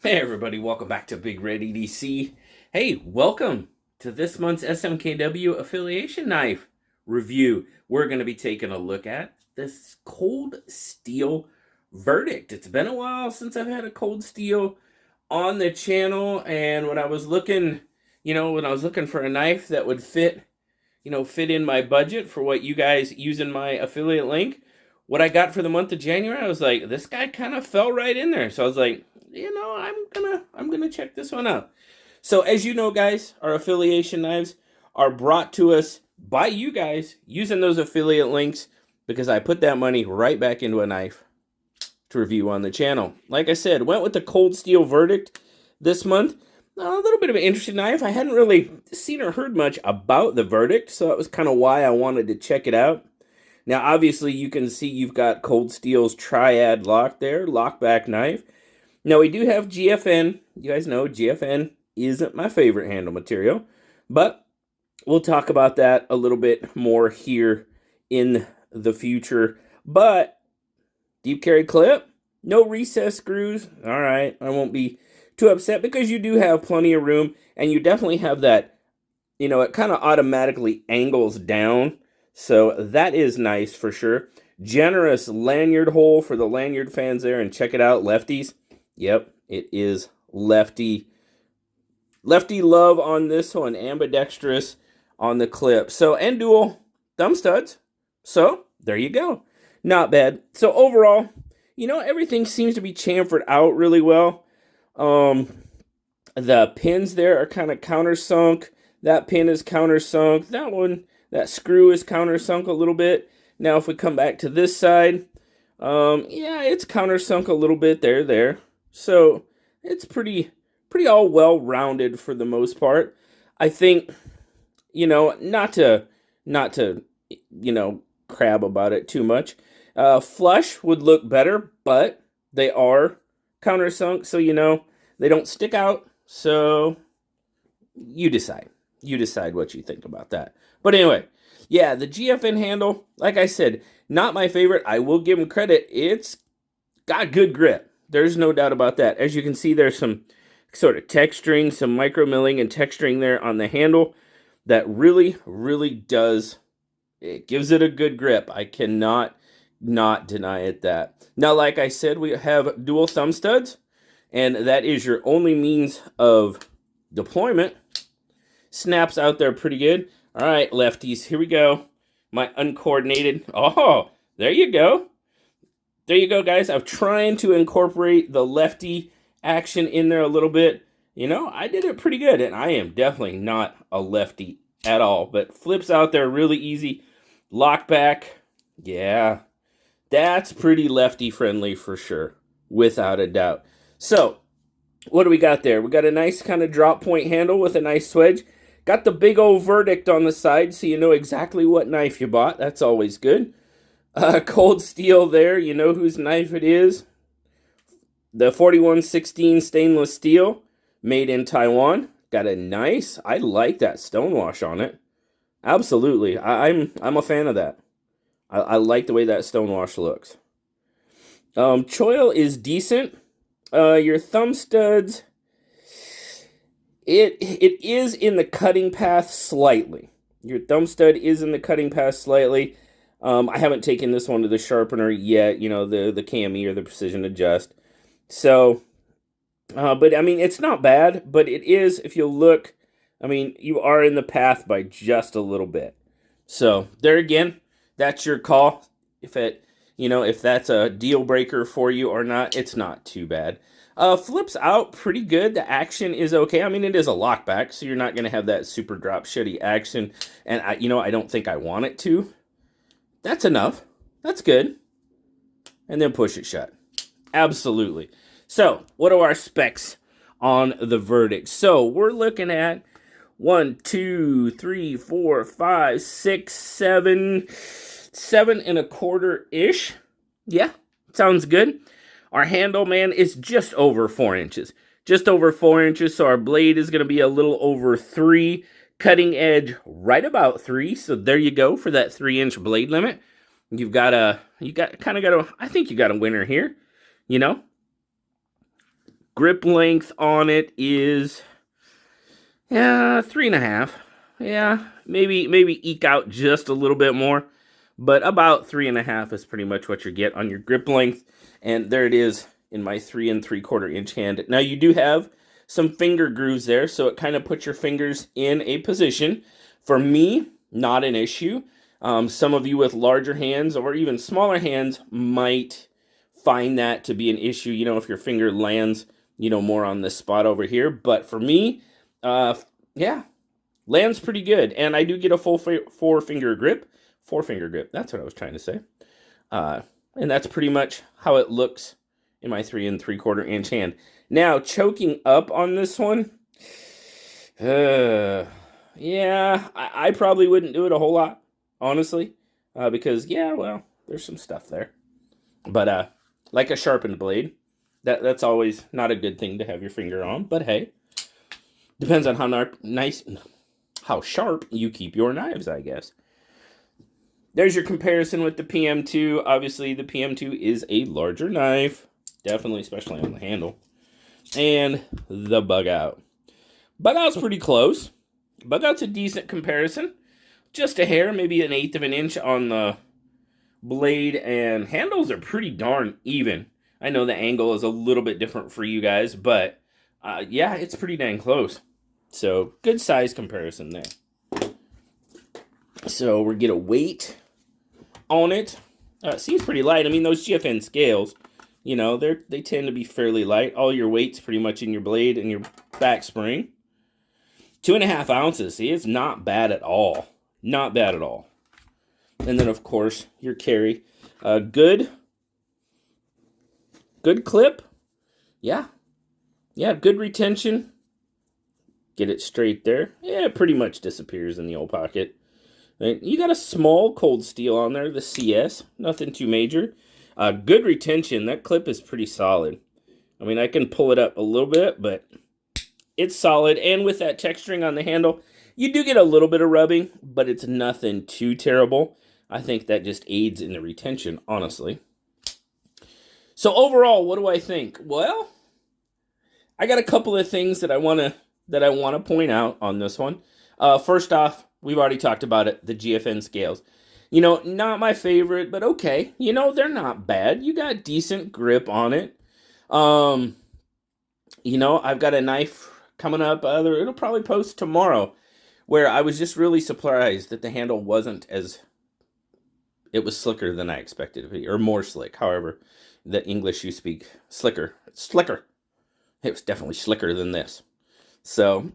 Hey everybody, welcome back to BigRedEDC. Hey, welcome to this month's SMKW affiliation knife review. We're going to be taking a look at this cold steel verdict. It's been a while since I've had a cold steel on the channel, and when I was looking, for a knife that would fit in my budget for what you guys use in my affiliate link, what I got for the month of January, I was like, this guy kind of fell right in there. So I was like, I'm gonna check this one out. So as you know, guys, our affiliation knives are brought to us by you guys using those affiliate links, because I put that money right back into a knife to review on the channel. Like I said, went with the cold steel verdict this month. A little bit of an interesting knife. I hadn't really seen or heard much about the verdict, so that was kind of why I wanted to check it out. Now, obviously, you can see you've got Cold Steel's Triad lock there, lockback knife. Now, we do have GFN. You guys know GFN isn't my favorite handle material, but we'll talk about that a little bit more here in the future. But deep carry clip, no recess screws. All right, I won't be too upset because you do have plenty of room, and you definitely have that, it kind of automatically angles down. So that is nice for sure. Generous lanyard hole for the lanyard fans there, and check it out, lefties. Yep, it is lefty love on this one, ambidextrous on the clip. So, and dual thumb studs. So, there you go. Not bad. So, overall, everything seems to be chamfered out really well. The pins there are kind of countersunk. That pin is countersunk. That screw is countersunk a little bit. Now, if we come back to this side, yeah, it's countersunk a little bit there. So it's pretty all well-rounded for the most part. I think, not to crab about it too much. Flush would look better, but they are countersunk, so they don't stick out. So you decide. You decide what you think about that. But anyway, yeah, the GFN handle, like I said, not my favorite. I will give them credit. It's got good grip. There's no doubt about that. As you can see, there's some sort of texturing, some micro milling and texturing there on the handle that really, really does, it gives it a good grip. I cannot not deny it that. Now, like I said, we have dual thumb studs, and that is your only means of deployment. Snaps out there pretty good. All right, lefties, here we go. My uncoordinated, oh, there you go. There you go, guys. I'm trying to incorporate the lefty action in there a little bit. I did it pretty good, and I am definitely not a lefty at all, but flips out there really easy. Lock back, yeah, that's pretty lefty friendly for sure, without a doubt. So, what do we got there? We got a nice kind of drop point handle with a nice swedge. Got the big old verdict on the side, so you know exactly what knife you bought. That's always good. Cold steel there, you know whose knife it is. The 4116 stainless steel, made in Taiwan. Got a nice, I like that stonewash on it. Absolutely, I'm a fan of that. I like the way that stonewash looks. Choil is decent. Your thumb studs, it is in the cutting path slightly. Your thumb stud is in the cutting path slightly. I haven't taken this one to the sharpener yet, the CAMI or the precision adjust. So, but I mean, it's not bad, but it is, if you look, I mean, you are in the path by just a little bit. So, there again, that's your call. If that's a deal breaker for you or not, it's not too bad. Flips out pretty good. The action is okay. I mean, it is a lockback, so you're not going to have that super drop shitty action. And, I don't think I want it to. That's enough. That's good. And then push it shut. Absolutely. So, what are our specs on the verdict? So, we're looking at 1, 2, 3, 4, 5, 6, 7, 7.25-ish. Yeah, sounds good. Our handle, man, is just over 4 inches. Just over 4 inches, so our blade is going to be a little over 3. Cutting edge right about 3, so there you go for that 3-inch blade limit. I think you got a winner here, Grip length on it is, yeah, 3.5. Yeah, maybe eke out just a little bit more, but about 3.5 is pretty much what you get on your grip length. And there it is in my 3 3/4 inch hand. Now you do have some finger grooves there, so it kind of puts your fingers in a position. For me, not an issue. Some of you with larger hands or even smaller hands might find that to be an issue, if your finger lands, more on this spot over here. But for me, yeah, lands pretty good. And I do get a full four-finger grip. Four-finger grip, that's what I was trying to say. And that's pretty much how it looks in my 3 3/4 inch hand. Now, choking up on this one, yeah, I probably wouldn't do it a whole lot, honestly, because, yeah, well, there's some stuff there. But like a sharpened blade, that's always not a good thing to have your finger on. But hey, depends on how sharp you keep your knives, I guess. There's your comparison with the PM2. Obviously, the PM2 is a larger knife, definitely, especially on the handle. And the bug out. Bug out's pretty close. Bug out's a decent comparison. Just a hair, maybe 1/8 of an inch on the blade, and handles are pretty darn even. I know the angle is a little bit different for you guys, but yeah, it's pretty dang close. So, good size comparison there. So, we'll get a weight on it. Seems pretty light. I mean, those GFN scales, they tend to be fairly light. All your weight's pretty much in your blade and your back spring. 2.5 ounces. See, it's not bad at all. Not bad at all. And then, of course, your carry. Good clip. Yeah. Yeah, good retention. Get it straight there. Yeah, it pretty much disappears in the old pocket. You got a small cold steel on there, the CS. Nothing too major. Good retention. That clip is pretty solid. I mean, I can pull it up a little bit, but it's solid. And with that texturing on the handle, you do get a little bit of rubbing, but it's nothing too terrible. I think that just aids in the retention, honestly. So overall, what do I think? Well, I got a couple of things that I want to point out on this one. First off, we've already talked about it, the GFN scales. Not my favorite, but okay. They're not bad. You got decent grip on it. I've got a knife coming up. It'll probably post tomorrow, where I was just really surprised that the handle wasn't it was slicker than I expected it to be, or more slick, however the English you speak. Slicker. It's slicker. It was definitely slicker than this. So,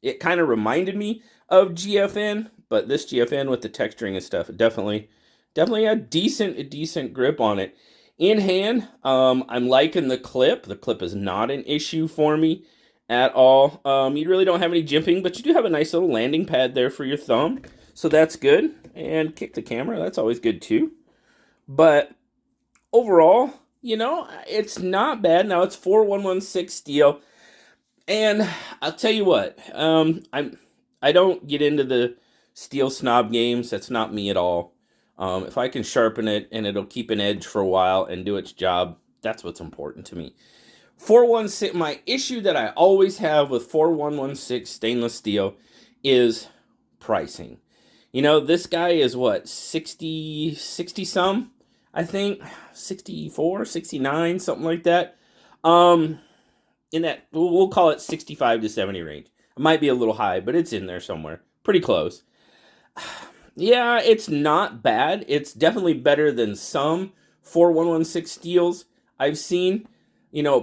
it kind of reminded me of GFN, but this GFN with the texturing and stuff, definitely a decent grip on it. In hand, I'm liking the clip. The clip is not an issue for me at all. You really don't have any jimping, but you do have a nice little landing pad there for your thumb, so that's good. And kick the camera, that's always good too. But overall, it's not bad. Now it's 4116 steel, and I'll tell you what, I don't get into the steel snob games. That's not me at all. If I can sharpen it and it'll keep an edge for a while and do its job, that's what's important to me. 4116. My issue that I always have with 4116 stainless steel is pricing. This guy is what, 60 some, I think, 64, 69, something like that. In that, we'll call it 65 to 70 range. It might be a little high, but it's in there somewhere. Pretty close. Yeah, it's not bad. It's definitely better than some 4116 steels I've seen.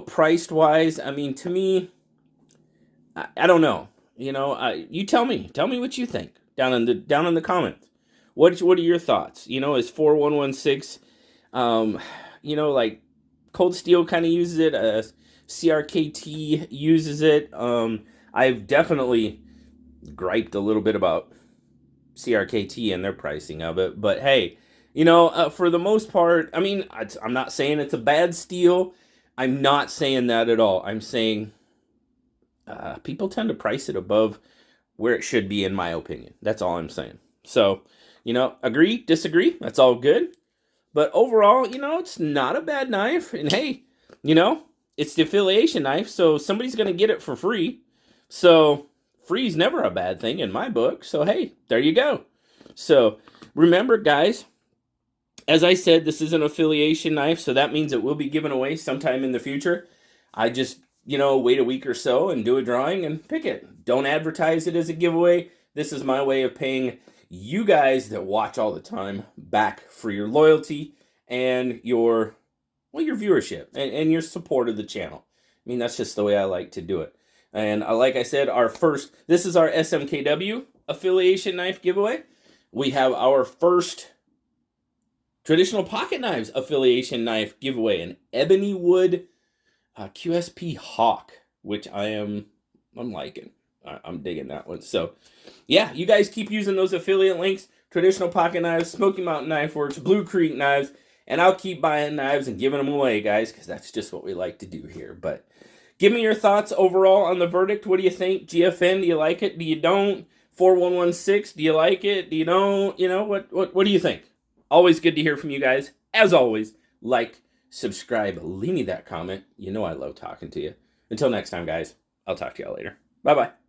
Priced wise, I mean, to me, I don't know. You tell me what you think down in the comments. What are your thoughts? Is 4116, like Cold Steel kind of uses it, CRKT uses it. I've definitely griped a little bit about CRKT and their pricing of it, but hey, for the most part, I mean, I'm not saying it's a bad steel. I'm not saying that at all. I'm saying people tend to price it above where it should be, in my opinion. That's all I'm saying. So, agree, disagree, that's all good. But overall, it's not a bad knife. And hey, it's the affiliation knife, so somebody's going to get it for free. So free's never a bad thing in my book. So hey, there you go. So remember, guys, as I said, this is an affiliation knife, so that means it will be given away sometime in the future. I just, wait a week or so and do a drawing and pick it. Don't advertise it as a giveaway. This is my way of paying you guys that watch all the time back for your loyalty and your viewership and your support of the channel. I mean, that's just the way I like to do it. And like I said, this is our SMKW affiliation knife giveaway. We have our first traditional pocket knives affiliation knife giveaway, an ebony wood QSP Hawk, which I'm liking. I'm digging that one. So yeah, you guys keep using those affiliate links, traditional pocket knives, Smoky Mountain Knife Works, Blue Creek Knives, and I'll keep buying knives and giving them away, guys, because that's just what we like to do here. But give me your thoughts overall on the verdict. What do you think? GFN, do you like it? Do you don't? 4116, do you like it? Do you don't? What do you think? Always good to hear from you guys. As always, like, subscribe, leave me that comment. You know I love talking to you. Until next time, guys, I'll talk to y'all later. Bye-bye.